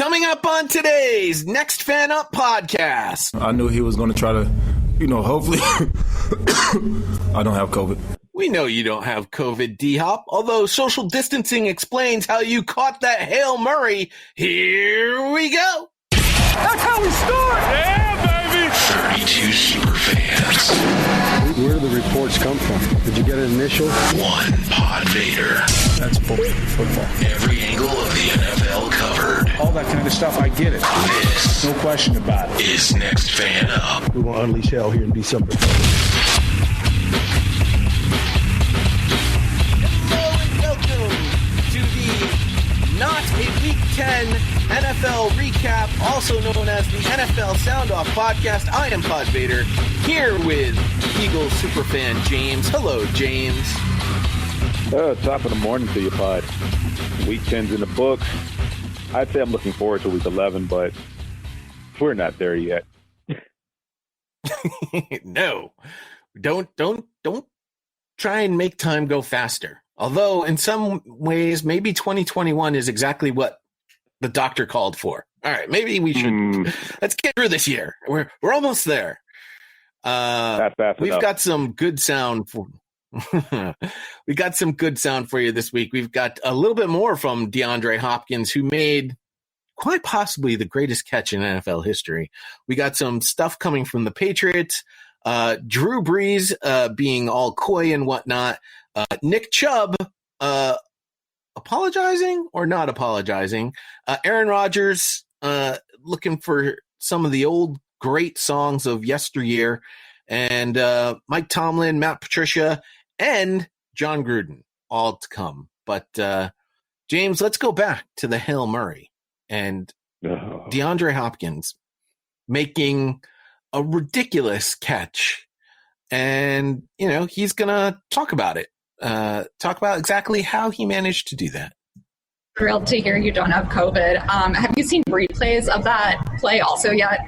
Coming up on today's Next Fan Up podcast. I knew he was going to try to, hopefully I don't have COVID. We know you don't have COVID, D-Hop, although social distancing explains how you caught that Hail Murray. Here we go. That's how we start. Yeah, baby. 32 super fans. Where do the reports come from? Did you get an initial? One PodVader. That's football. Every angle of the NFL covered. All that kind of stuff, I get it. This, no question about it, is Next Fan Up. We're going to unleash hell here in December. Hello and welcome to the Not a Week 10 NFL Recap, also known as the NFL Soundoff podcast. I am PodVader, here with Eagles superfan James. Hello, James. Top of the morning to you, Pod. Week 10's in the books. I'd say I'm looking forward to Week 11, but we're not there yet. No, don't try and make time go faster. Although in some ways, maybe 2021 is exactly what the doctor called for. All right, maybe we should let's get through this year. We're almost there. We've got some good sound for. We got some good sound for you this week. We've got a little bit more from Deandre Hopkins, who made quite possibly the greatest catch in NFL history. We got some stuff coming from the Patriots, Drew Brees being all coy and whatnot, Nick Chubb apologizing or not apologizing, Aaron Rodgers looking for some of the old great songs of yesteryear, and Mike Tomlin, Matt Patricia, and John Gruden, all to come. But, James, let's go back to the Hail Murray and DeAndre Hopkins making a ridiculous catch. And, he's going to talk about it, talk about exactly how he managed to do that. Thrilled to hear you don't have COVID. Have you seen replays of that play also yet,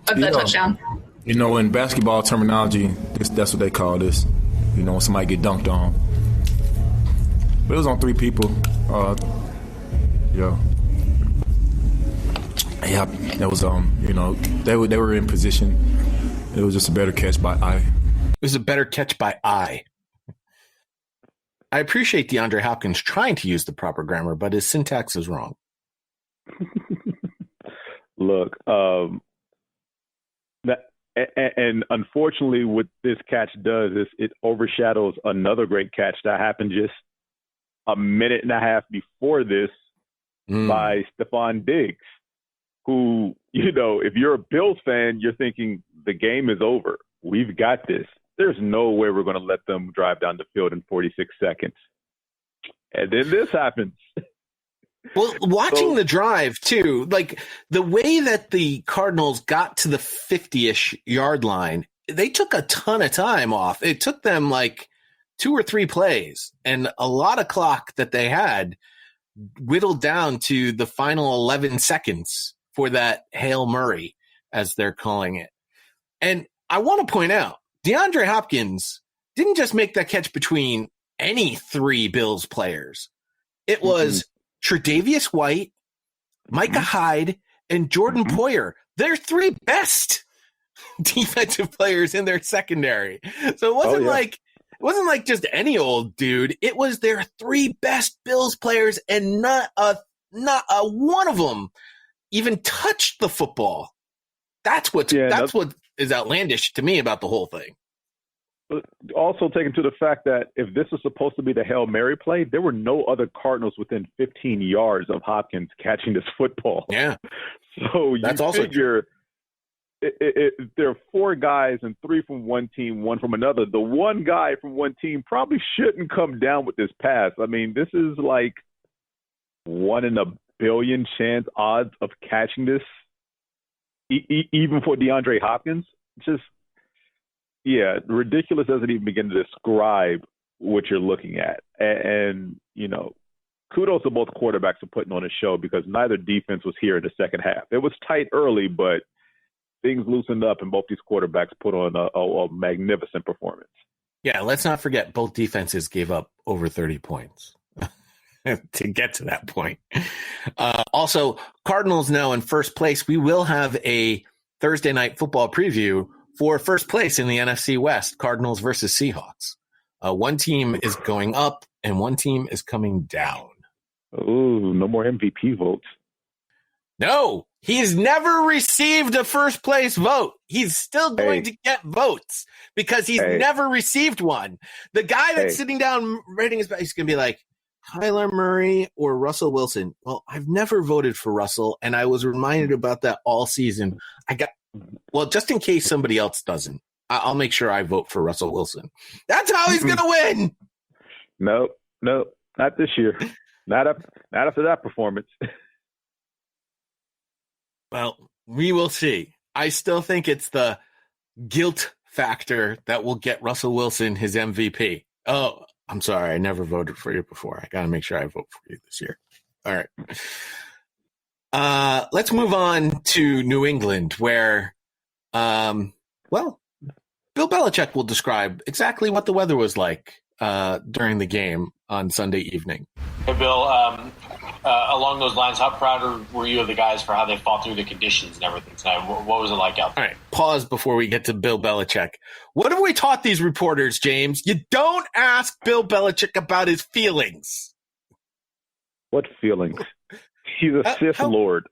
of the touchdown? In basketball terminology, that's what they call this. When somebody get dunked on. But it was on three people. Yeah, that was they were in position. It was just a better catch by eye. It was a better catch by eye. I appreciate DeAndre Hopkins trying to use the proper grammar, but his syntax is wrong. Look, and unfortunately, what this catch does is it overshadows another great catch that happened just a minute and a half before this by Stephon Diggs, who, if you're a Bills fan, you're thinking the game is over. We've got this. There's no way we're going to let them drive down the field in 46 seconds. And then this happens. Well, watching the drive, too, like the way that the Cardinals got to the 50-ish yard line, they took a ton of time off. It took them like 2 or 3 plays, and a lot of clock that they had whittled down to the final 11 seconds for that Hail Murray, as they're calling it. And I want to point out, DeAndre Hopkins didn't just make that catch between any 3 Bills players. It was Tre'Davious White, Micah Hyde, and Jordan Poyer. They're 3 best defensive players in their secondary. So it wasn't like just any old dude. It was their 3 best Bills players, and not a one of them even touched the football. That's what is outlandish to me about the whole thing. Also take into the fact that if this was supposed to be the Hail Mary play, there were no other Cardinals within 15 yards of Hopkins catching this football. Yeah. So that's you figure there are 4 guys and 3 from one team, 1 from another. The one guy from one team probably shouldn't come down with this pass. I mean, this is like 1 in a billion chance odds of catching this, even for DeAndre Hopkins. Just, ridiculous doesn't even begin to describe what you're looking at. And kudos to both quarterbacks for putting on a show, because neither defense was here in the second half. It was tight early, but things loosened up, and both these quarterbacks put on a magnificent performance. Yeah, let's not forget both defenses gave up over 30 points. to get to that point. Also, Cardinals now in first place. We will have a Thursday night football preview for first place in the NFC West, Cardinals versus Seahawks. One team is going up and one team is coming down. Ooh, no more MVP votes. No, he's never received a first place vote. He's still going to get votes because he's never received one. The guy that's sitting down rating his back, he's going to be like, Kyler Murray or Russell Wilson. Well, I've never voted for Russell, and I was reminded about that all season. Just in case somebody else doesn't, I'll make sure I vote for Russell Wilson. That's how he's going to win. Nope, not this year. Not after that performance. Well, we will see. I still think it's the guilt factor that will get Russell Wilson his MVP. Oh, I'm sorry. I never voted for you before. I got to make sure I vote for you this year. All right. Let's move on to New England where, Bill Belichick will describe exactly what the weather was like during the game on Sunday evening. Hey, Bill, along those lines, how proud were you of the guys for how they fought through the conditions and everything tonight? What was it like out there? All right, pause before we get to Bill Belichick. What have we taught these reporters, James? You don't ask Bill Belichick about his feelings. What feelings? He's a Sith Lord.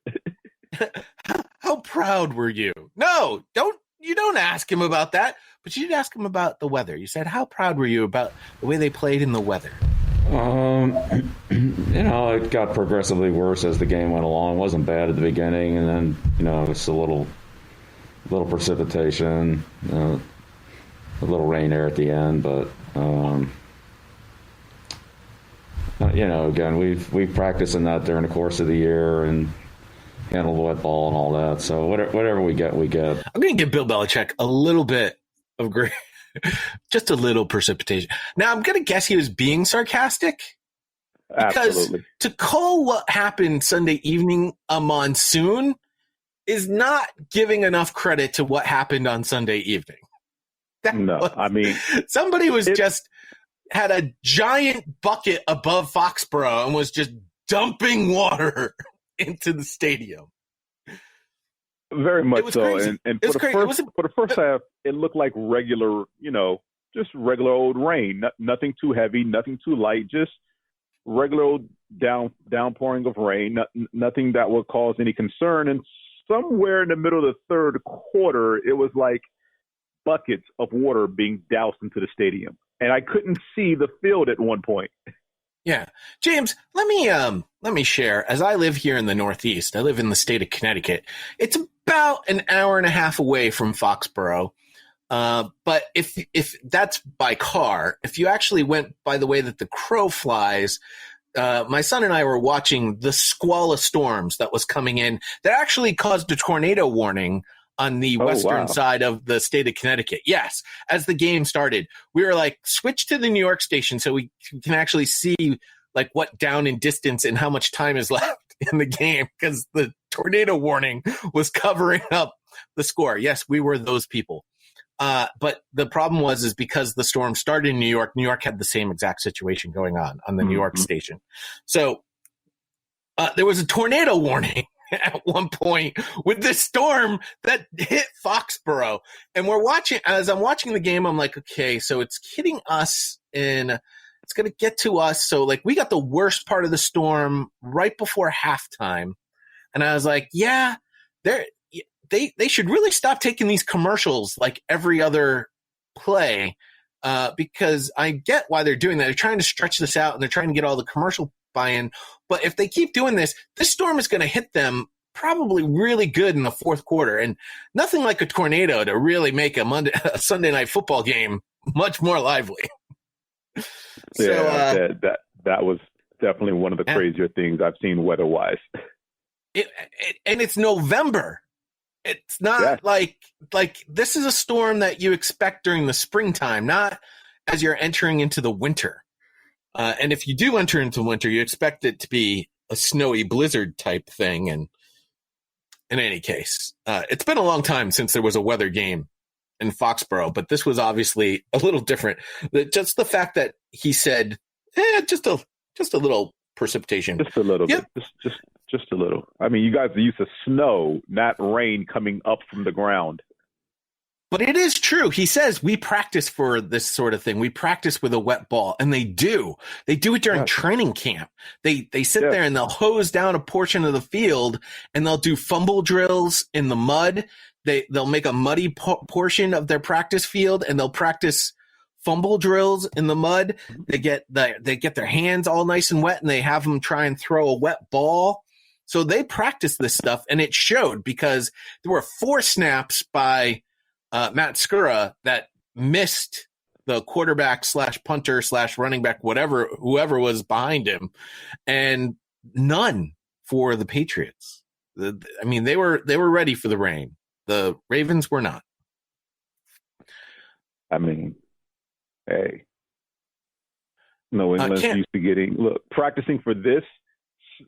How proud were you? No, you don't ask him about that, but you did ask him about the weather. You said, how proud were you about the way they played in the weather? It got progressively worse as the game went along. It wasn't bad at the beginning, and then, it's a little precipitation, a little rain there at the end. But, again, we've practiced in that during the course of the year and handled the wet ball and all that. So whatever we get, we get. I'm going to give Bill Belichick a little bit of grace. Just a little precipitation. Now, I'm going to guess he was being sarcastic. Because Absolutely. To call what happened Sunday evening a monsoon is not giving enough credit to what happened on Sunday evening. Somebody was just had a giant bucket above Foxborough and was just dumping water into the stadium. Very much so. Crazy. And for the first half, it looked like regular, just regular old rain. Nothing too heavy, nothing too light, just regular old downpouring of rain. Nothing that would cause any concern. And somewhere in the middle of the third quarter, it was like buckets of water being doused into the stadium. And I couldn't see the field at one point. Yeah. James, let me share. As I live here in the Northeast, I live in the state of Connecticut. It's about an hour and a half away from Foxborough. But if that's by car, if you actually went by the way that the crow flies, my son and I were watching the squall of storms that was coming in that actually caused a tornado warning on the western side of the state of Connecticut. Yes. As the game started, we were like, switch to the New York station so we can actually see like what down in distance and how much time is left in the game because the tornado warning was covering up the score. Yes, we were those people. But the problem is because the storm started in New York had the same exact situation going on the New York station. So there was a tornado warning at one point with this storm that hit Foxborough. And as I'm watching the game, I'm like, okay, so it's hitting us and it's going to get to us. So like we got the worst part of the storm right before halftime. And I was like, yeah, they should really stop taking these commercials like every other play because I get why they're doing that. They're trying to stretch this out and they're trying to get all the commercial buy-in. But if they keep doing this storm is going to hit them probably really good in the fourth quarter. And nothing like a tornado to really make a Sunday night football game much more lively. That was definitely one of the crazier things I've seen weather-wise. And it's November. It's not like this is a storm that you expect during the springtime, not as you're entering into the winter. And if you do enter into winter, you expect it to be a snowy blizzard type thing. And in any case, it's been a long time since there was a weather game in Foxborough, but this was obviously a little different. Just the fact that he said, just a little precipitation. Just a little bit. Just a little. I mean, you guys are used to snow, not rain coming up from the ground. But it is true. He says we practice for this sort of thing. We practice with a wet ball, and they do. They do it during training camp. They sit there and they'll hose down a portion of the field, and they'll do fumble drills in the mud. They'll make a muddy portion of their practice field, and they'll practice fumble drills in the mud. They get their hands all nice and wet, and they have them try and throw a wet ball. So they practice this stuff, and it showed because there were 4 snaps by Matt Skura that missed the quarterback / punter / running back, whoever was behind him, and none for the Patriots. I mean, they were ready for the rain. The Ravens were not. I mean, hey, no, England's used to practicing for this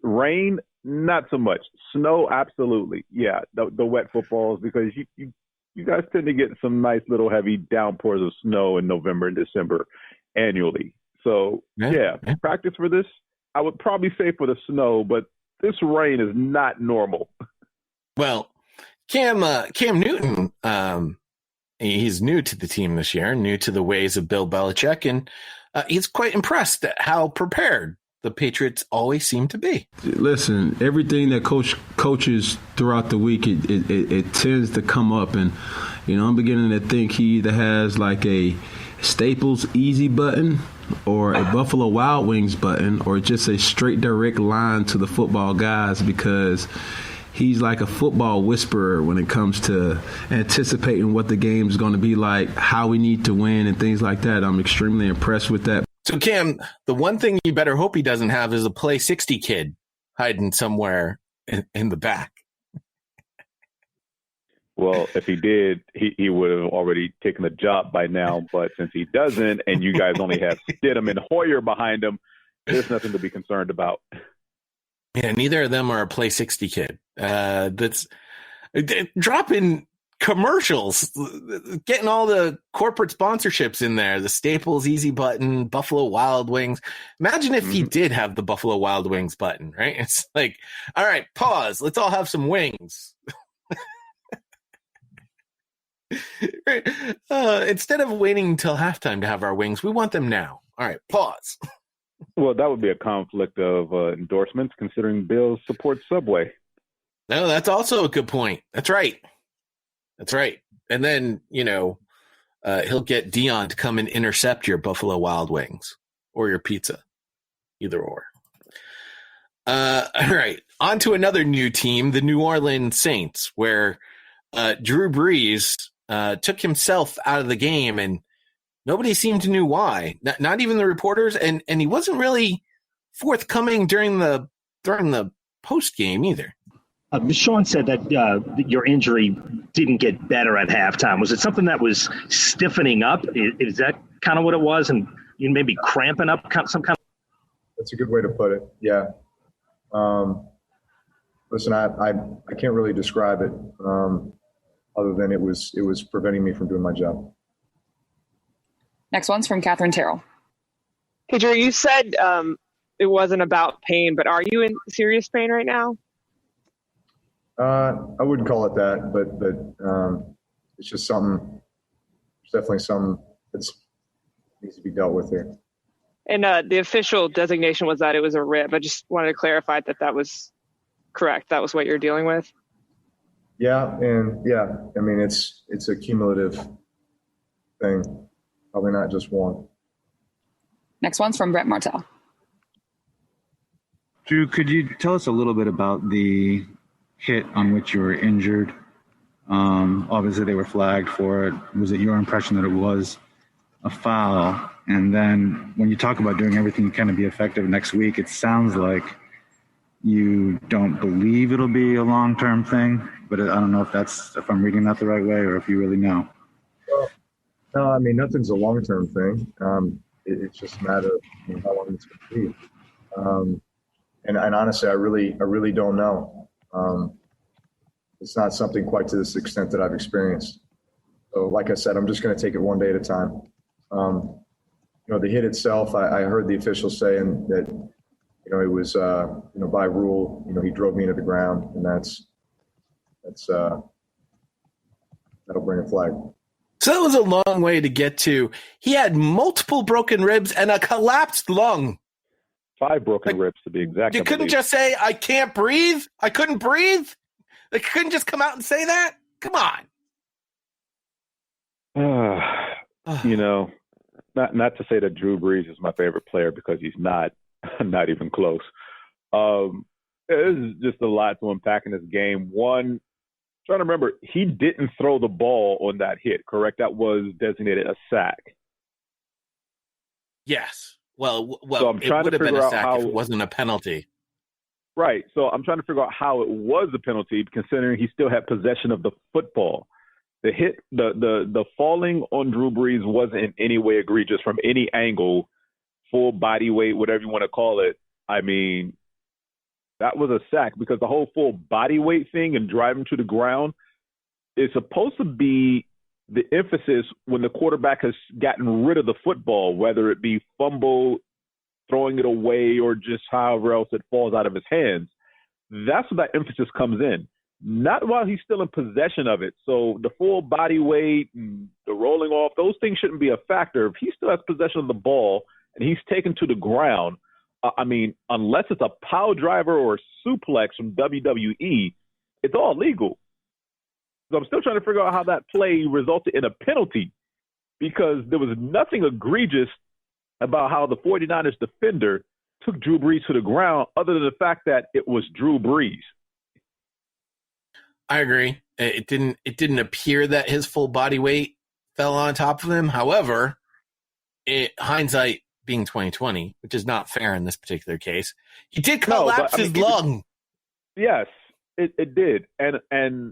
rain, not so much. Snow, absolutely, yeah. The wet footballs, because you guys tend to get some nice little heavy downpours of snow in November and December annually. So, practice for this. I would probably say for the snow, but this rain is not normal. Well, Cam Newton, he's new to the team this year, new to the ways of Bill Belichick, and he's quite impressed at how prepared the Patriots always seem to be. Listen, everything that coaches throughout the week, it tends to come up. And, I'm beginning to think he either has like a Staples Easy button or a Buffalo Wild Wings button or just a straight direct line to the football guys, because he's like a football whisperer when it comes to anticipating what the game is going to be like, how we need to win and things like that. I'm extremely impressed with that. So, Cam, the one thing you better hope he doesn't have is a Play 60 kid hiding somewhere in the back. Well, if he did, he would have already taken the job by now. But since he doesn't, and you guys only have Stidham and Hoyer behind him, there's nothing to be concerned about. Yeah, neither of them are a Play 60 kid. That's dropping commercials, getting all the corporate sponsorships in there, the Staples Easy button, Buffalo Wild Wings. Imagine if he did have the Buffalo Wild Wings button, right? It's like, all right, pause. Let's all have some wings. Right? Instead of waiting until halftime to have our wings, we want them now. All right, pause. Well, that would be a conflict of endorsements, considering Bill supports Subway. No, that's also a good point. That's right. And then, he'll get Dion to come and intercept your Buffalo Wild Wings or your pizza, either or. All right, on to another new team, the New Orleans Saints, where Drew Brees took himself out of the game, and nobody seemed to know why. Not even the reporters, and he wasn't really forthcoming during the post game either. Sean said that your injury didn't get better at halftime. Was it something that was stiffening up? Is that kind of what it was? And you maybe cramping up some kind of? That's a good way to put it. Yeah. Listen, I can't really describe it other than it was preventing me from doing my job. Next one's from Catherine Terrell. Hey, Drew, you said it wasn't about pain, but are you in serious pain right now? I wouldn't call it that, but it's just something. It's definitely something that needs to be dealt with here. And the official designation was that it was a rib. I just wanted to clarify that was correct. That was what you're dealing with. Yeah, and yeah, I mean it's a cumulative thing, probably not just one. Next one's from Brett Martell. Drew, could you tell us a little bit about the hit on which you were injured? Obviously, they were flagged for it. Was it your impression that it was a foul? And then when you talk about doing everything you can to be effective next week, it sounds like you don't believe it'll be a long-term thing, but I don't know if I'm reading that the right way or if you really know. Well, no, I mean, nothing's a long-term thing. It's just a matter of how long it's going to be. And honestly, I really don't know. It's not something quite to this extent that I've experienced. So like I said, I'm just going to take it one day at a time. The hit itself, I heard the officials saying that it was, by rule, he drove me into the ground, and that'll bring a flag. So that was a long way to get to. He had multiple broken ribs and a collapsed lung. 5 broken ribs to be exact. You couldn't just say, I can't breathe. I couldn't breathe. They couldn't just come out and say that. Come on. Not to say that Drew Brees is my favorite player, because he's not even close. This is just a lot to unpack in this game. One, trying to remember, he didn't throw the ball on that hit, correct? That was designated a sack. Yes. Well, so I'm trying it would to have been figure a out sack how if it wasn't a penalty. Right. So I'm trying to figure out how it was a penalty, considering he still had possession of the football. The hit, the falling on Drew Brees wasn't in any way egregious from any angle, full body weight, whatever you want to call it. I mean, that was a sack, because the whole full body weight thing and driving to the ground is supposed to be the emphasis when the quarterback has gotten rid of the football, whether it be fumble, throwing it away, or just however else it falls out of his hands. That's where that emphasis comes in, not while he's still in possession of it. So the full body weight and the rolling off, those things shouldn't be a factor. If he still has possession of the ball and he's taken to the ground, unless it's a power driver or a suplex from WWE, it's all legal. So I'm still trying to figure out how that play resulted in a penalty, because there was nothing egregious about how the 49ers defender took Drew Brees to the ground, other than the fact that it was Drew Brees. I agree. It didn't appear that his full body weight fell on top of him. However, hindsight being 2020, which is not fair in this particular case, he did collapse his lung. Yes, it did. And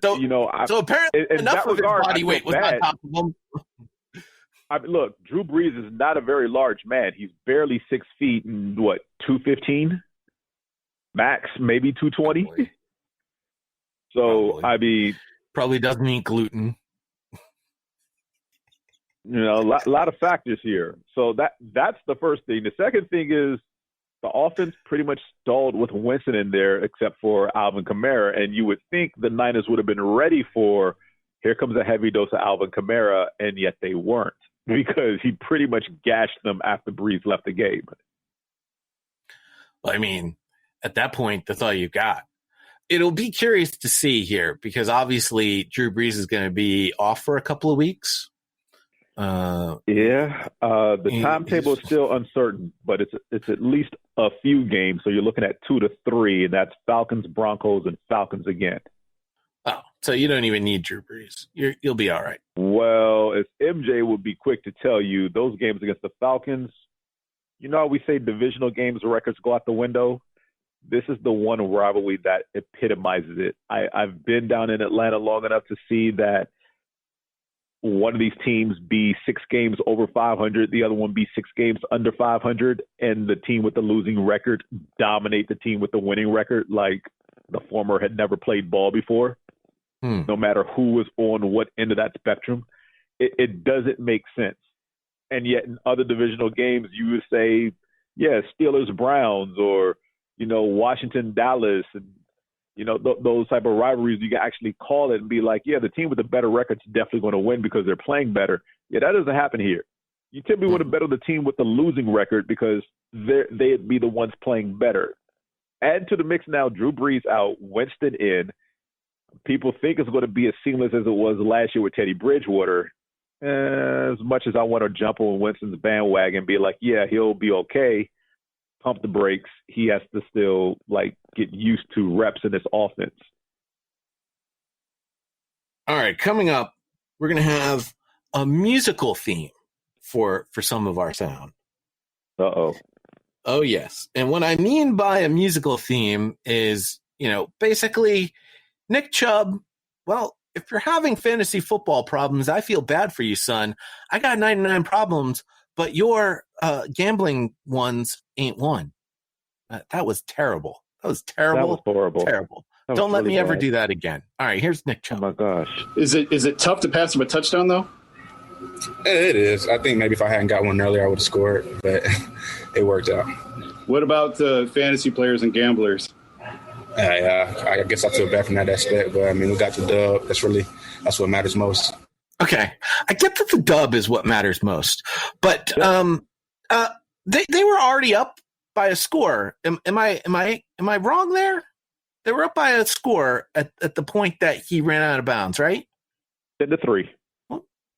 so apparently enough of his body weight was on top of him. Look, Drew Brees is not a very large man. He's barely 6 feet and 215? Max, maybe 220? Probably. So, probably doesn't eat gluten. A lot of factors here. So that's the first thing. The second thing is the offense pretty much stalled with Winston in there, except for Alvin Kamara. And you would think the Niners would have been ready for, here comes a heavy dose of Alvin Kamara, and yet they weren't, because he pretty much gashed them after Brees left the game. Well, at that point, that's all you got. It'll be curious to see here, because obviously Drew Brees is going to be off for a couple of weeks. The timetable is still uncertain, but it's at least a few games. So you're looking at 2 to 3, and that's Falcons, Broncos, and Falcons again. Oh, so you don't even need Drew Brees. You'll be all right. Well, as MJ would be quick to tell you, those games against the Falcons, how we say divisional games records go out the window? This is the one rivalry that epitomizes it. I've been down in Atlanta long enough to see that one of these teams be 6 games over 500, the other one be 6 games under 500, and the team with the losing record dominate the team with the winning record like the former had never played ball before. No matter who was on what end of that spectrum, it doesn't make sense. And yet in other divisional games, you would say, Steelers, Browns, or, Washington, Dallas, and, those type of rivalries, you can actually call it and be like, the team with the better record's definitely going to win because they're playing better. Yeah, that doesn't happen here. You typically want to bet on the team with the losing record because they'd be the ones playing better. Add to the mix now, Drew Brees out, Winston in. People think it's going to be as seamless as it was last year with Teddy Bridgewater. As much as I want to jump on Winston's bandwagon and be like, he'll be okay, pump the brakes, he has to still get used to reps in this offense. All right, coming up, we're going to have a musical theme for some of our sound. Uh-oh. Oh, yes. And what I mean by a musical theme is, basically Nick Chubb, well, if you're having fantasy football problems, I feel bad for you, son. I got 99 problems, but your gambling ones ain't one. That was terrible. That was terrible. That was horrible. Terrible. That Don't let really me ever bad. do that again. All right, here's Nick Chubb. Oh, my gosh. Is it tough to pass him a touchdown, though? It is. I think maybe if I hadn't got one earlier, I would have scored, but it worked out. What about the fantasy players and gamblers? I guess I feel bad from that aspect, but I mean, we got the dub. That's what matters most. Okay, I get that the dub is what matters most, but they were already up by a score. Am I wrong there? They were up by a score at the point that he ran out of bounds, right? 10-3.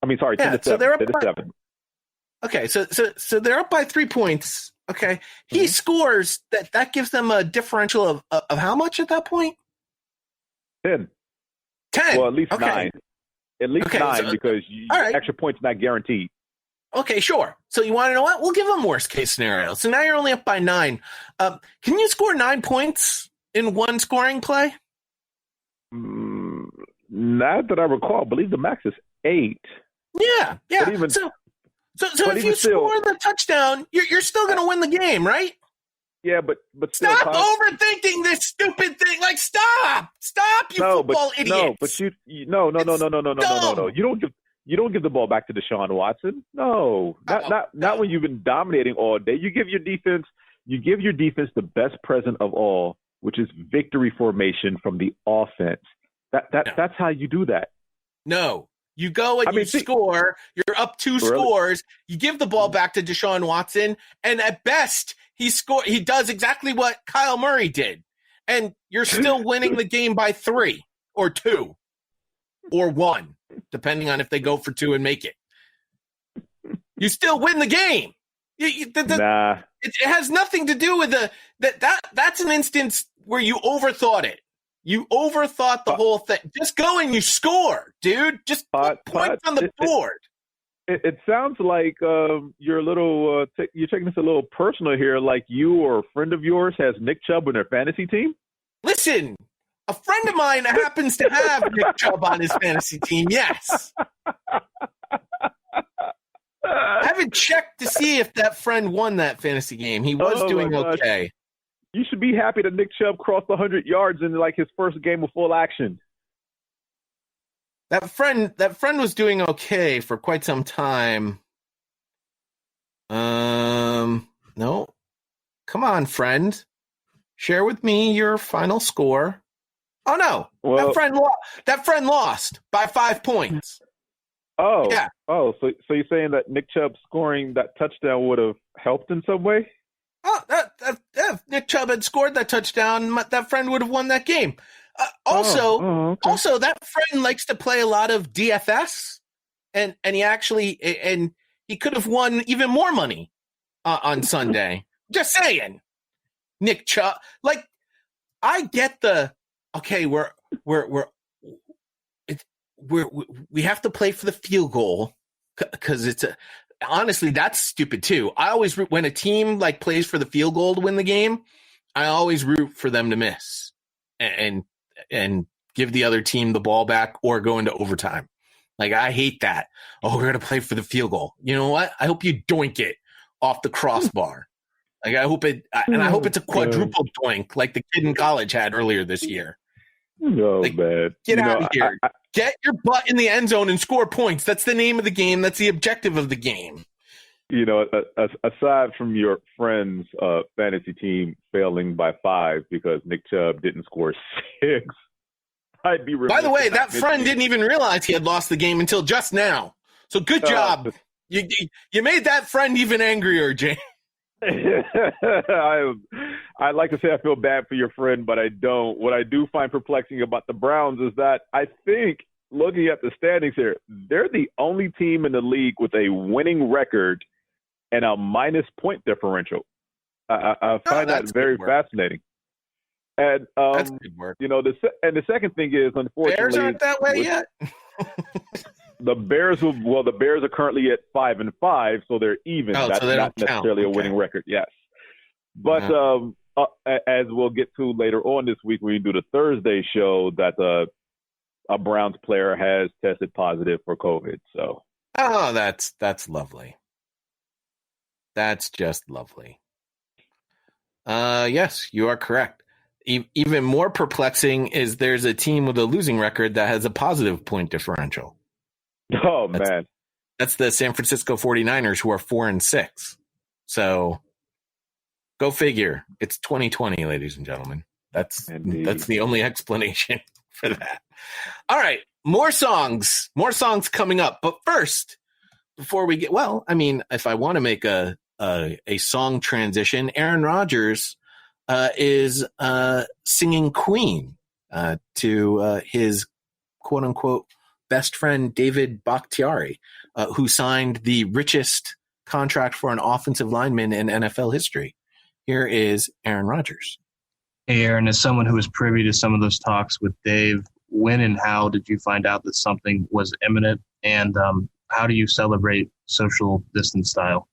I mean, sorry, 10-7. So they're up 10-7. Okay, so they're up by 3 points. Okay, he scores that gives them a differential of how much at that point? 10. Well, at least 9. At least 9 because extra points not guaranteed. Okay, sure. So you want to know what? We'll give them worst case scenario. So now you're only up by 9. Can you score 9 points in one scoring play? Not that I recall. I believe the max is 8. Yeah. So if you score the touchdown, you're still going to win the game, right? Yeah, but still, stop overthinking this stupid thing. Like, stop, you football idiot. No, but no. You don't give the ball back to Deshaun Watson. No, not when you've been dominating all day. You give your defense the best present of all, which is victory formation from the offense. That's how you do that. No. You go and score. You're up 2 scores. You give the ball back to Deshaun Watson, and at best, he does exactly what Kyle Murray did, and you're still winning the game by 3 or 2 or 1, depending on if they go for 2 and make it. You still win the game. It has nothing to do with that's an instance where you overthought it. You overthought the whole thing. Just go and you score, dude. Just put points on the board. It sounds like you're a little. You're taking this a little personal here. Like you or a friend of yours has Nick Chubb in their fantasy team. Listen, a friend of mine happens to have Nick Chubb on his fantasy team. Yes. I haven't checked to see if that friend won that fantasy game. He was doing okay. You should be happy that Nick Chubb crossed 100 yards in like his first game of full action. That friend was doing okay for quite some time. No. Come on, friend. Share with me your final score. Oh no. Well, that friend lost by 5 points. Oh. Yeah. Oh, so you're saying that Nick Chubb scoring that touchdown would have helped in some way? Oh, if Nick Chubb had scored that touchdown, that friend would have won that game. Also, that friend likes to play a lot of DFS, and he could have won even more money on Sunday. Just saying, Nick Chubb. Like, I get we have to play for the field goal because honestly, that's stupid too. I always root when a team like plays for the field goal to win the game. I always root for them to miss and give the other team the ball back or go into overtime. Like, I hate that. Oh, we're gonna play for the field goal. You know what? I hope you doink it off the crossbar. Like, I hope it's a quadruple doink like the kid in college had earlier this year. No, man. Get out of here. Get your butt in the end zone and score points. That's the name of the game. That's the objective of the game. You know, aside from your friend's fantasy team failing by 5 because Nick Chubb didn't score 6, I'd be remiss. By the way, that friend didn't even realize he had lost the game until just now. So good job. You made that friend even angrier, James. I'd like to say I feel bad for your friend, but I don't. What I do find perplexing about the Browns is that I think, looking at the standings here, they're the only team in the league with a winning record and a minus point differential. I find that very fascinating. And that's good work. You know, the second thing is, unfortunately, Bears aren't that way yet. The Bears are currently at 5-5, so they're even. That's so not necessarily a winning record. Yes, but as we'll get to later on this week, when we do the Thursday show, that a Browns player has tested positive for COVID. So, that's lovely. That's just lovely. Yes, you are correct. Even more perplexing is there's a team with a losing record that has a positive point differential. Oh, man. That's the San Francisco 49ers, who are 4-6. So Go figure. It's 2020, ladies and gentlemen. That's the only explanation for that. All right, more songs coming up. But first, before we get, if I want to make a song transition, Aaron Rodgers is singing Queen to his quote unquote best friend David Baktahri, who signed the richest contract for an offensive lineman in NFL history. Here is Aaron Rodgers. Hey, Aaron, as someone who was privy to some of those talks with Dave, when and how did you find out that something was imminent? And how do you celebrate social distance style?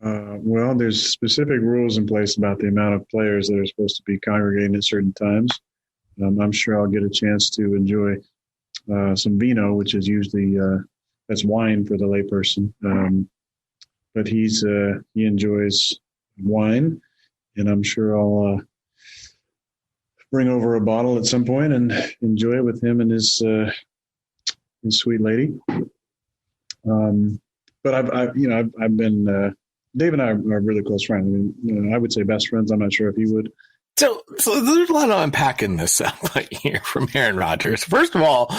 Well, there's specific rules in place about the amount of players that are supposed to be congregating at certain times. I'm sure I'll get a chance to enjoy some vino, which is usually that's wine for the layperson. But he enjoys wine, and I'm sure I'll bring over a bottle at some point and enjoy it with him and his sweet lady. But I've been Dave and I are really close friends. I mean, I would say best friends. I'm not sure if he would. So there's a lot of unpacking this soundbite here from Aaron Rodgers. First of all,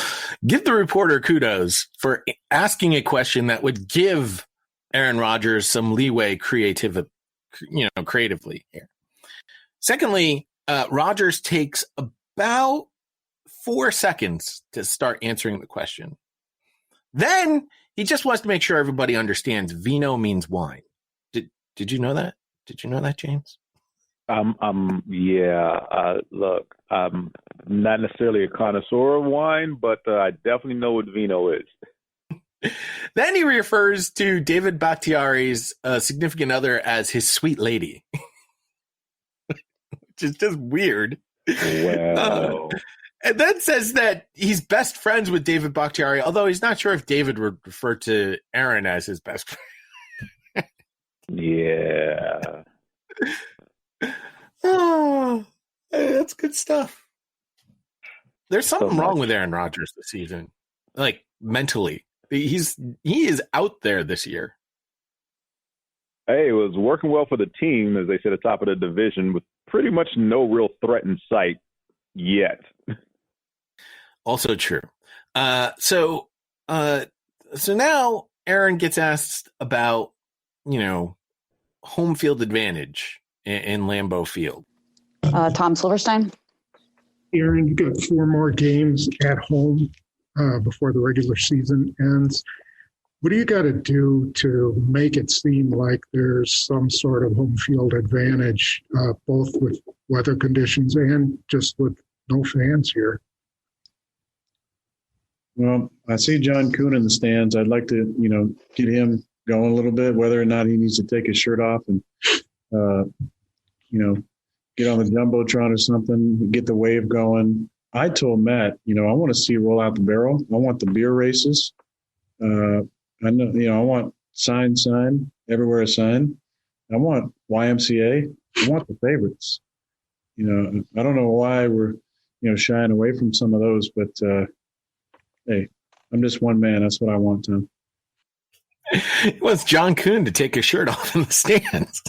give the reporter kudos for asking a question that would give Aaron Rodgers some leeway creatively here. Secondly, Rodgers takes about 4 seconds to start answering the question. Then he just wants to make sure everybody understands vino means wine. Did you know that? Did you know that, James? Look, I'm not necessarily a connoisseur of wine, but I definitely know what vino is. Then he refers to David Baktahri's significant other as his sweet lady, which is just weird. Wow. And then says that he's best friends with David Baktahri, although he's not sure if David would refer to Aaron as his best friend. Yeah. Oh, hey, that's good stuff. There's something wrong with Aaron Rodgers this season, like mentally. He is out there this year. Hey, it was working well for the team, as they said, at the top of the division, with pretty much no real threat in sight yet. Also true. So now Aaron gets asked about, home field advantage in Lambeau Field. Tom Silverstein. Aaron, you got 4 more games at home before the regular season ends. What do you got to do to make it seem like there's some sort of home field advantage, both with weather conditions and just with no fans here? Well, I see John Kuhn in the stands. I'd like to, get him going a little bit, whether or not he needs to take his shirt off and, get on the Jumbotron or something, get the wave going. I told Matt, I want to see roll out the barrel. I want the beer races. I know, I want sign, everywhere a sign. I want YMCA. I want the favorites. I don't know why we're, shying away from some of those, but hey, I'm just one man. That's what I want, Tom. It was John Kuhn to take his shirt off in the stands.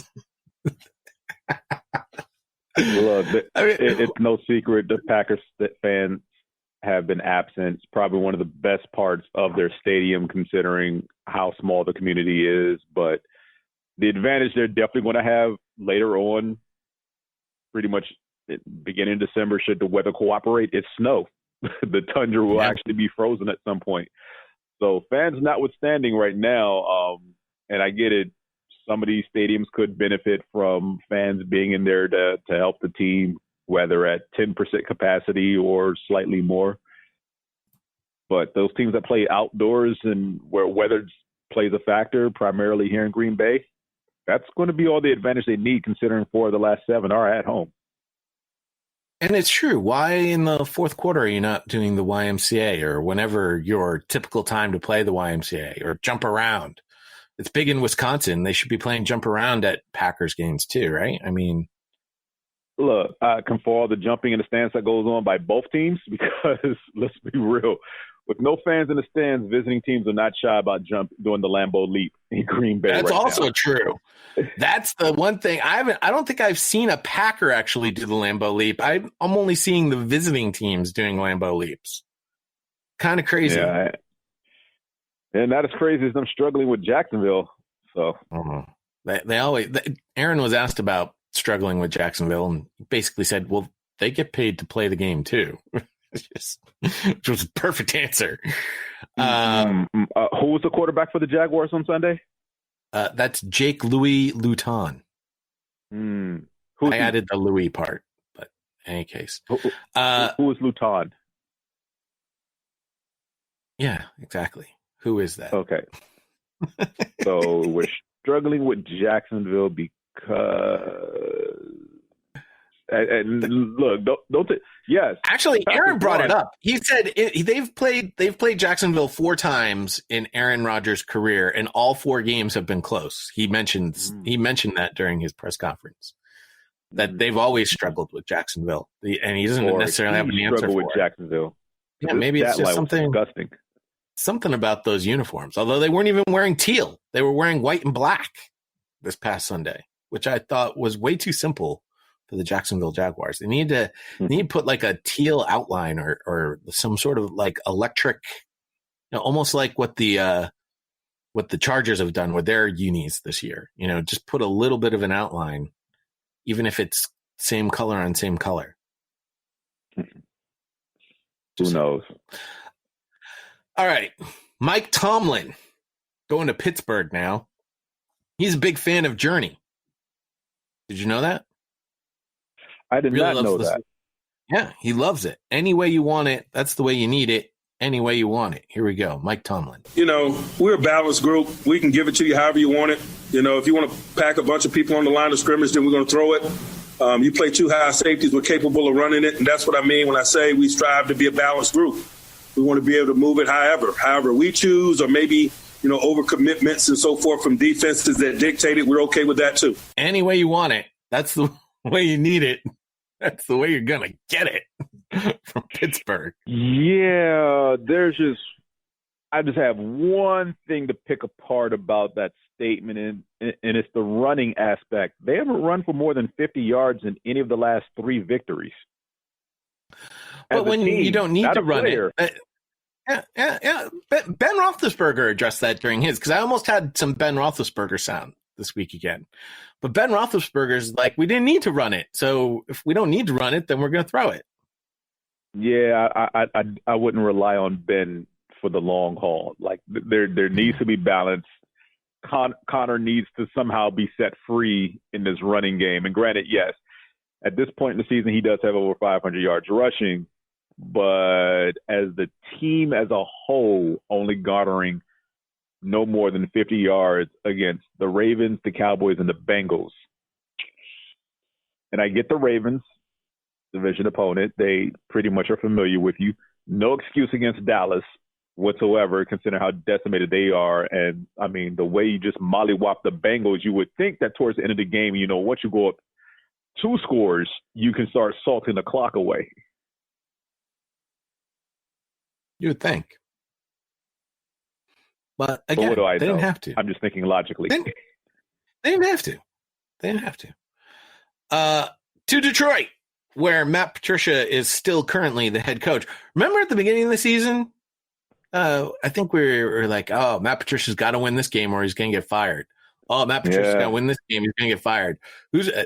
Look, it's no secret the Packers fans have been absent. It's probably one of the best parts of their stadium, considering how small the community is. But the advantage they're definitely going to have later on, pretty much beginning of December, should the weather cooperate, it's snow. The tundra will actually be frozen at some point. So fans notwithstanding right now, and I get it, some of these stadiums could benefit from fans being in there to help the team, whether at 10% capacity or slightly more. But those teams that play outdoors and where weather plays a factor, primarily here in Green Bay, that's going to be all the advantage they need, considering 4 of the last 7 are at home. And it's true. Why in the fourth quarter are you not doing the YMCA or whenever your typical time to play the YMCA or jump around? It's big in Wisconsin. They should be playing jump around at Packers games too, right? I mean, look, I can for all the jumping in the stands that goes on by both teams, because let's be real, with no fans in the stands, visiting teams are not shy about doing the Lambeau leap in Green Bay. That's right also now. true. That's the one thing I don't think I've seen a Packer actually do the Lambeau leap. I'm only seeing the visiting teams doing Lambeau leaps. Kind of crazy. Yeah, and not as crazy as them struggling with Jacksonville. So they always. Aaron was asked about struggling with Jacksonville and basically said, "Well, they get paid to play the game too." Which was a perfect answer. Who was the quarterback for the Jaguars on Sunday? That's Jake Louis Luton. I added the Louis part, but in any case. Who is Luton? Yeah, exactly. Who is that? Okay. So we're struggling with Jacksonville because and look, don't yes. Actually, Aaron brought it up. He said they've played Jacksonville 4 times in Aaron Rodgers' career, and all 4 games have been close. He mentioned that during his press conference, that they've always struggled with Jacksonville, and he doesn't necessarily have an answer for with Jacksonville. Yeah, maybe it's just something about those uniforms. Although they weren't even wearing teal, they were wearing white and black this past Sunday, which I thought was way too simple for the Jacksonville Jaguars. They need to put like a teal outline or some sort of like electric, almost like what the Chargers have done with their unis this year. Just put a little bit of an outline, even if it's same color on same color. Who knows? All right, Mike Tomlin going to Pittsburgh now. He's a big fan of Journey. Did you know that? I did not know that. Yeah, he loves it. Any way you want it, that's the way you need it. Any way you want it. Here we go. Mike Tomlin. We're a balanced group. We can give it to you however you want it. If you want to pack a bunch of people on the line of scrimmage, then we're going to throw it. You play 2 high safeties, we're capable of running it. And that's what I mean when I say we strive to be a balanced group. We want to be able to move it however we choose, or maybe, over commitments and so forth from defenses that dictate it. We're okay with that too. Any way you want it. That's the way you need it. That's the way you're going to get it from Pittsburgh. Yeah, I just have one thing to pick apart about that statement, and it's the running aspect. They haven't run for more than 50 yards in any of the last 3 victories. But when you don't need to run it. Yeah. Ben Roethlisberger addressed that during his, because I almost had some Ben Roethlisberger sound this week again. But Ben Roethlisberger's like, we didn't need to run it. So if we don't need to run it, then we're going to throw it. Yeah, I wouldn't rely on Ben for the long haul. Like there needs to be balance. Connor needs to somehow be set free in this running game. And granted, yes, at this point in the season, he does have over 500 yards rushing. But as the team as a whole, only garnering no more than 50 yards against the Ravens, the Cowboys, and the Bengals. And I get the Ravens, division opponent. They pretty much are familiar with you. No excuse against Dallas whatsoever, considering how decimated they are. And, I mean, the way you just mollywop the Bengals, you would think that towards the end of the game, once you go up 2 scores, you can start salting the clock away. You would think. But again, what do I know? They didn't have to. I'm just thinking logically. They didn't have to. They didn't have to. To Detroit, where Matt Patricia is still currently the head coach. Remember at the beginning of the season, I think we were like, oh, Matt Patricia's got to win this game or he's going to get fired. Oh, Matt Patricia's got to win this game. He's going to get fired.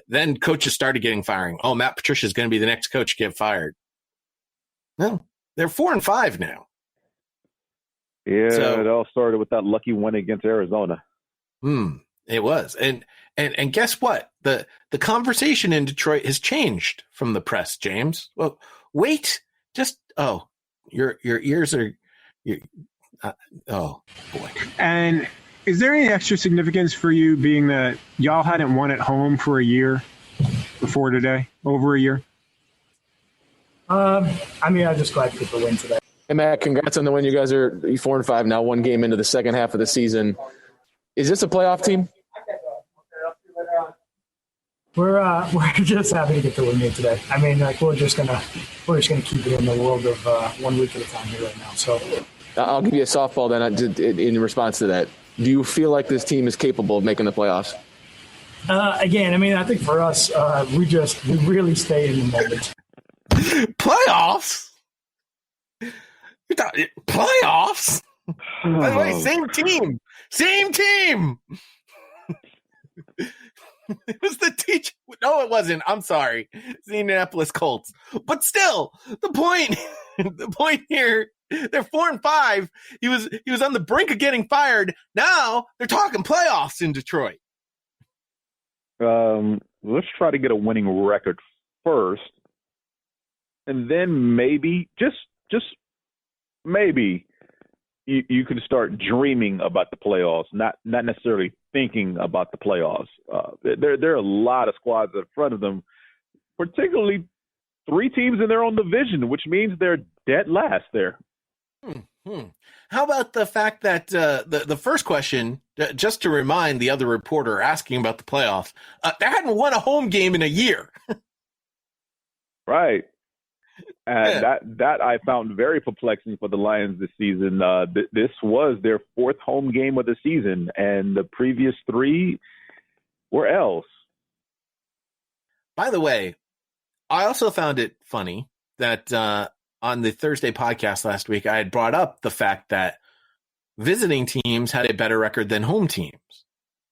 Then coaches started getting firing. Oh, Matt Patricia's going to be the next coach to get fired. No, they're 4-5 now. Yeah, it all started with that lucky win against Arizona. It was. And guess what? The conversation in Detroit has changed from the press, James. Well, wait, your ears are, oh boy. And is there any extra significance for you being that y'all hadn't won at home for a year before today, over a year? I'm just glad people win today. Hey, Matt, congrats on the win. You guys are 4-5 now, 1 game into the second half of the season. Is this a playoff team? We're just happy to get the win here today. I mean, like we're just gonna keep it in the world of 1 week at a time here right now. So I'll give you a softball then in response to that. Do you feel like this team is capable of making the playoffs? Again, I mean, I think for us, we really stay in the moment. Playoffs? Playoffs? By the way, same team. It was the teacher. No, it wasn't. I'm sorry. It's the Indianapolis Colts. But still, the point here, they're 4-5. He was on the brink of getting fired. Now they're talking playoffs in Detroit. Let's try to get a winning record first, and then maybe, just maybe, you can start dreaming about the playoffs, not necessarily thinking about the playoffs. There are a lot of squads in front of them, particularly 3 teams in their own division, which means they're dead last there. How about the fact that the first question, just to remind the other reporter asking about the playoffs, they hadn't won a home game in a year. Right. And that I found very perplexing for the Lions this season. This was their 4th home game of the season, and the previous 3 were L's. By the way, I also found it funny that on the Thursday podcast last week, I had brought up the fact that visiting teams had a better record than home teams.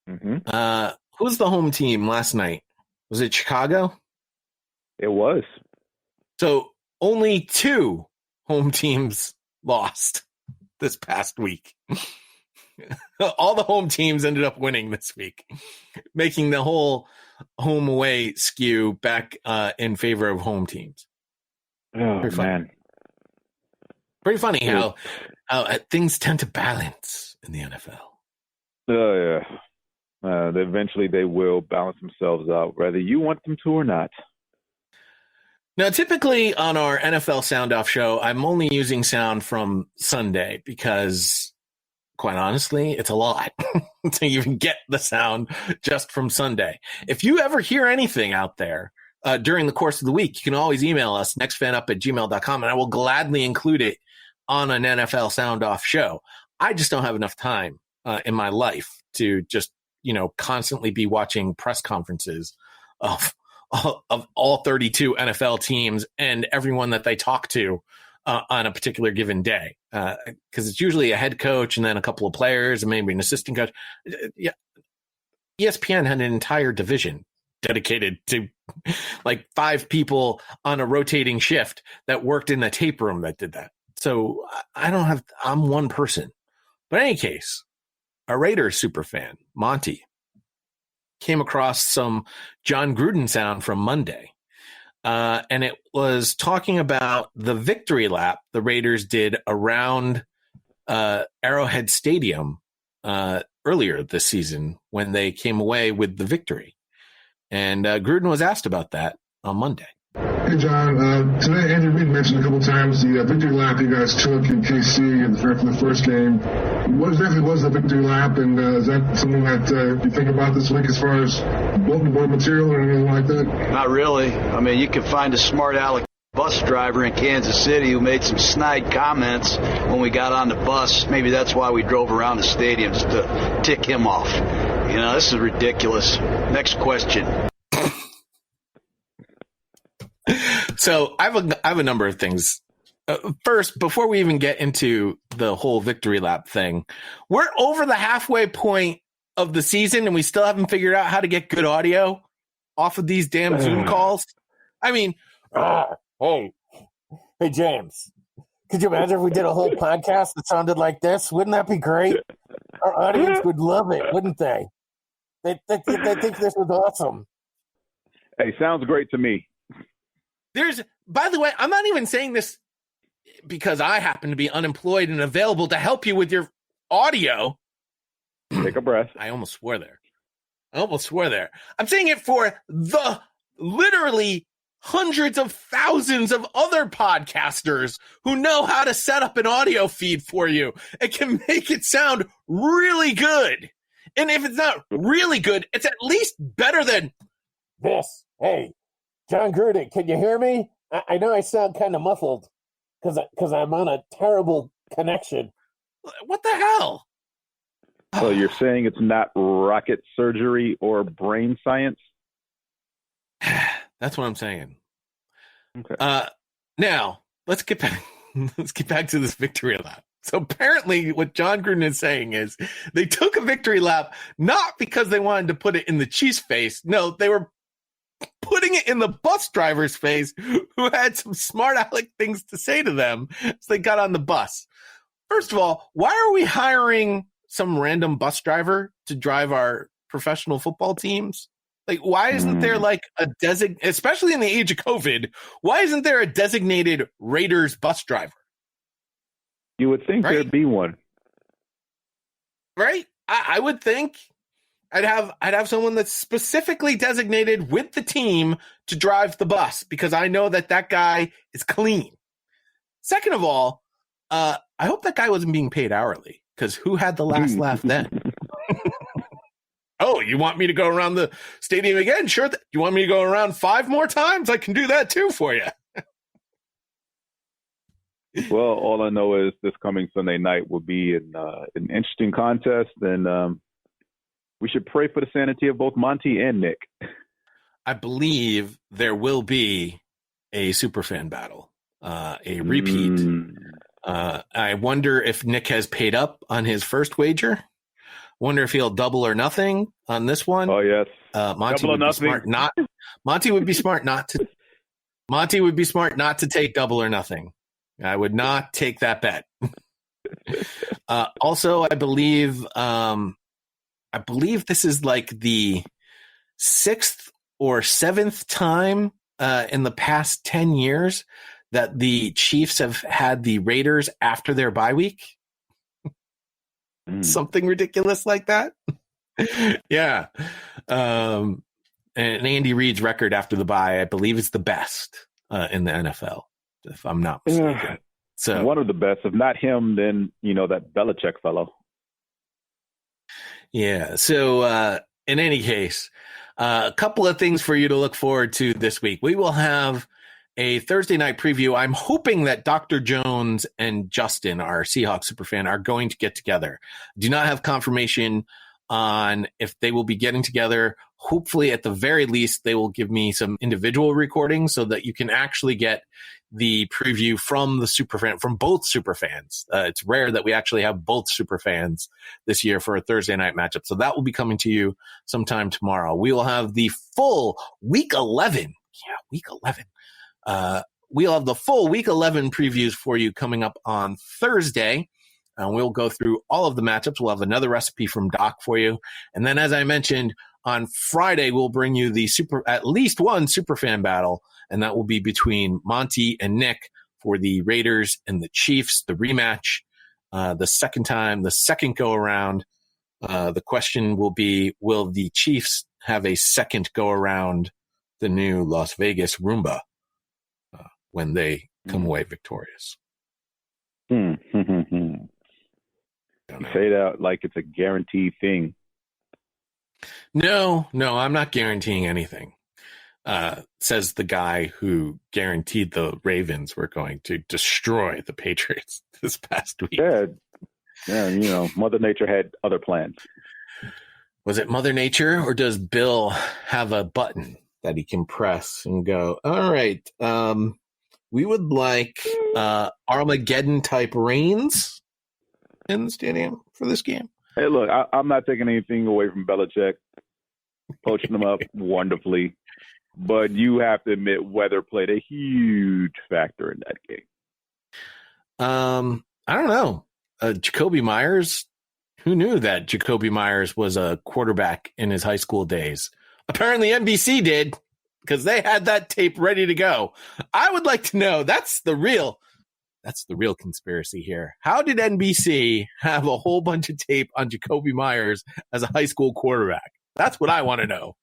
Mm-hmm. Who was the home team last night? Was it Chicago? It was. So only 2 home teams lost this past week. All the home teams ended up winning this week, making the whole home away skew back in favor of home teams. Oh, man. Pretty funny how things tend to balance in the NFL. Oh, yeah. Eventually they will balance themselves out, whether you want them to or not. Now, typically on our NFL Soundoff show, I'm only using sound from Sunday because, quite honestly, it's a lot to even get the sound just from Sunday. If you ever hear anything out there during the course of the week, you can always email us, nextfanup@gmail.com, and I will gladly include it on an NFL Soundoff show. I just don't have enough time in my life to just, constantly be watching press conferences of all 32 NFL teams and everyone that they talk to on a particular given day. Because it's usually a head coach and then a couple of players and maybe an assistant coach. Yeah. ESPN had an entire division dedicated to like 5 people on a rotating shift that worked in the tape room that did that. So I'm one person. But in any case, a Raiders super fan, Monty, came across some John Gruden sound from Monday. And it was talking about the victory lap the Raiders did around Arrowhead Stadium earlier this season when they came away with the victory. And Gruden was asked about that on Monday. Hey, John. Today, Andy Reid mentioned a couple times the victory lap you guys took in KC for the first game. What exactly was the victory lap, and is that something that you think about this week as far as bulletin board material or anything like that? Not really. I mean, you can find a smart aleck bus driver in Kansas City who made some snide comments when we got on the bus. Maybe that's why we drove around the stadium, just to tick him off. This is ridiculous. Next question. So I have a number of things. First, before we even get into the whole victory lap thing, we're over the halfway point of the season and we still haven't figured out how to get good audio off of these damn Zoom calls. I mean, hey, James, could you imagine if we did a whole podcast that sounded like this? Wouldn't that be great? Our audience would love it, wouldn't they? They think this was awesome. Hey, sounds great to me. By the way, I'm not even saying this because I happen to be unemployed and available to help you with your audio. Take a breath. I almost swore there. I'm saying it for the literally hundreds of thousands of other podcasters who know how to set up an audio feed for you. It can make it sound really good. And if it's not really good, it's at least better than this. Hey, John Gruden, can you hear me? I know I sound kind of muffled because I'm on a terrible connection. What the hell? So you're saying it's not rocket surgery or brain science? That's what I'm saying. Okay. Now let's get back. Let's get back to this victory lap. So apparently, what John Gruden is saying is they took a victory lap not because they wanted to put it in the Chiefs' face. No, they were putting it in the bus driver's face, who had some smart aleck things to say to them as they got on the bus. First of all, why are we hiring some random bus driver to drive our professional football teams? Like, why isn't there like a especially in the age of COVID, why isn't there a designated Raiders bus driver? You would think there'd be one. Right? I would think I'd have someone that's specifically designated with the team to drive the bus because I know that guy is clean. Second of all, I hope that guy wasn't being paid hourly because who had the last laugh then? Oh, you want me to go around the stadium again? Sure. You want me to go around 5 more times? I can do that too for you. Well, all I know is this coming Sunday night will be an interesting contest, and we should pray for the sanity of both Monty and Nick. I believe there will be a superfan battle, a repeat. I wonder if Nick has paid up on his first wager. Wonder if he'll double or nothing on this one. Oh yes, Monty would be smart not. Monty would be smart not to. Monty would be smart not to take double or nothing. I would not take that bet. Also, I believe this is like the 6th or 7th time in the past 10 years that the Chiefs have had the Raiders after their bye week. Something ridiculous like that. Yeah. And Andy Reid's record after the bye, I believe, is the best in the NFL, if I'm not mistaken. So one of the best. If not him, then, that Belichick fellow. Yeah. So in any case, a couple of things for you to look forward to this week. We will have a Thursday night preview. I'm hoping that Dr. Jones and Justin, our Seahawks superfan, are going to get together. Do not have confirmation on if they will be getting together. Hopefully, at the very least, they will give me some individual recordings so that you can actually get the preview from the superfan, from both superfans. It's rare that we actually have both superfans this year for a Thursday night matchup. So that will be coming to you sometime tomorrow. We will have the full Week 11. Yeah, Week 11. We'll have the full Week 11 previews for you coming up on Thursday. And we'll go through all of the matchups. We'll have another recipe from Doc for you. And then, as I mentioned, on Friday, we'll bring you the at least one superfan battle, and that will be between Monty and Nick for the Raiders and the Chiefs, the rematch. The second go around. The question will be, will the Chiefs have a second go around the new Las Vegas Roomba when they come away victorious? You say that like it's a guaranteed thing. No, I'm not guaranteeing anything. Says the guy who guaranteed the Ravens were going to destroy the Patriots this past week. Yeah, Mother Nature had other plans. Was it Mother Nature, or does Bill have a button that he can press and go, all right, we would like Armageddon-type rains in the stadium for this game? Hey, look, I'm not taking anything away from Belichick. Coaching them up wonderfully. But you have to admit weather played a huge factor in that game. I don't know. Jacoby Myers, who knew that Jacoby Myers was a quarterback in his high school days? Apparently NBC did, because they had that tape ready to go. I would like to know, that's the real conspiracy here. How did NBC have a whole bunch of tape on Jacoby Myers as a high school quarterback? That's what I want to know.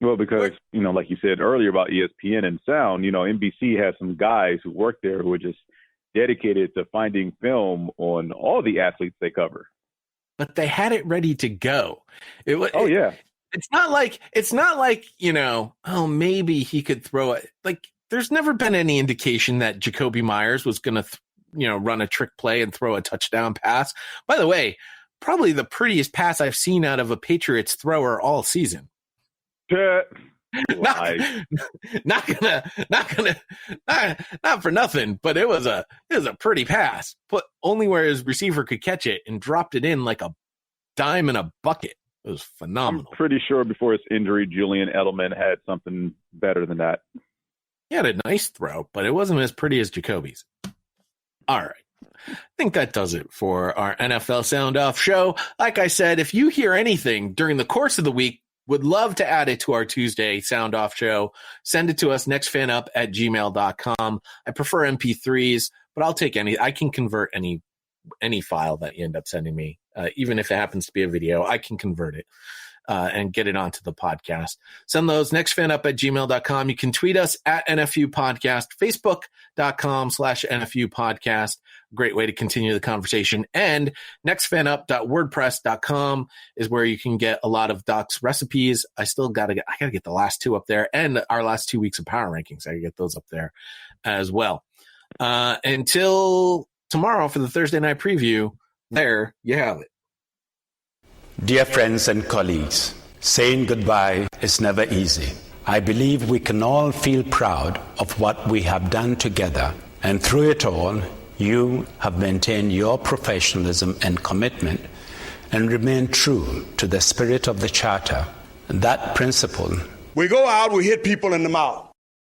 Well, because, like you said earlier about ESPN and Sound, NBC has some guys who work there who are just dedicated to finding film on all the athletes they cover. But they had it ready to go. Yeah. It's not like, oh, maybe he could throw it. Like, there's never been any indication that Jacoby Myers was going to, run a trick play and throw a touchdown pass. By the way, probably the prettiest pass I've seen out of a Patriots thrower all season. Not for nothing, but it was a pretty pass. But only where his receiver could catch it and dropped it in like a dime in a bucket. It was phenomenal. I'm pretty sure before his injury, Julian Edelman had something better than that. He had a nice throw, but it wasn't as pretty as Jacoby's. All right. I think that does it for our NFL Sound Off show. Like I said, if you hear anything during the course of the week, would love to add it to our Tuesday Sound Off show. Send it to us, nextfanup@gmail.com. I prefer MP3s, but I'll take any. I can convert any file that you end up sending me. Even if it happens to be a video, I can convert it and get it onto the podcast. Send those nextfanup@gmail.com. You can tweet us at NFU Podcast, Facebook.com/NFU Podcast. Great way to continue the conversation. And nextfanup.wordpress.com is where you can get a lot of Doc's recipes. I gotta get the last two up there, and our last 2 weeks of power rankings. I can get those up there as well. Until tomorrow for the Thursday night preview, there you have it. Dear friends and colleagues, saying goodbye is never easy. I believe we can all feel proud of what we have done together, and through it all, you have maintained your professionalism and commitment and remained true to the spirit of the Charter. That principle. We go out, we hit people in the mouth.